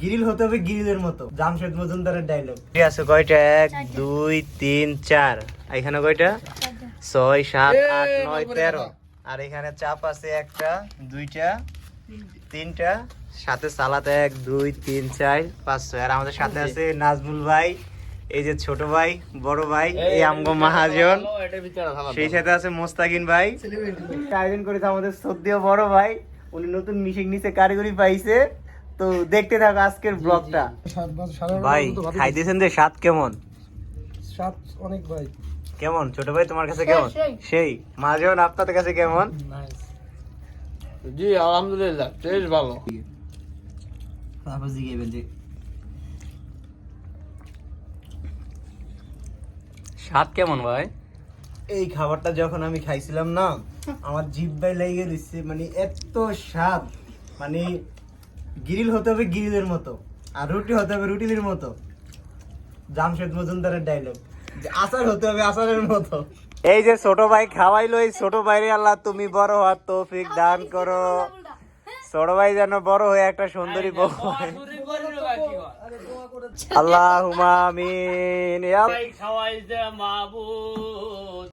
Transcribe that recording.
Grill হতে হবে গ্রিলের মতো, জামশেদ মজুমদারের ডায়লগ। আছে কয়টা? 1 2 3 4, এখানে কয়টা? 6 7 8 9 13, আর এখানে চাপ আছে একটা, দুইটা, তিনটা, সাথে সালাদ 1 2 3 4 5 6। আর আমাদের সাথে আছে নাজমুল ভাই, এই যে ছোট ভাই, বড় ভাই, এই আমগো মহাজন। সেই সাথে আছে মোস্তাকিন ভাই। আয়োজন করেছে আমাদের শ্রদ্ধেয় বড় ভাই, উনি নতুন মিশিং নিচে কারিগরি পাইছে। তো দেখতে থাকো আজকের ব্লগটা। ভাই খাইতেছেন যে স্বাদ কেমন? স্বাদ অনেক ভাই। কেমন ছোট ভাই তোমার কাছে কেমন? সেই মহাজন আপনাদের কাছে কেমন? জি আলহামদুলিল্লাহ, টেস্ট ভালো। তারপর জিগাইবেন যে স্বাদ কেমন ভাই? এই খাবারটা যখন আমি খাইছিলাম না, আমার জিহ্বায় লেগে দিচ্ছে, মানে এত স্বাদ, মানে গ্রিল হতে হবে গ্রিলের মতো, আর রুটি হতে হবে রুটির মতো, জামশেদ মজুমদারের ডায়লগ। আচার হতে হবে আচারের মতো। এই যে ছোট ভাই খাওয়াইলো, এই ছোট ভাইরে আল্লাহ তুমি বড় হওয়ার তৌফিক দান করো। ছোট ভাই যেন বড় হয়ে একটা সুন্দরী বউ হয়। আল্লাহুম্মা আমিন।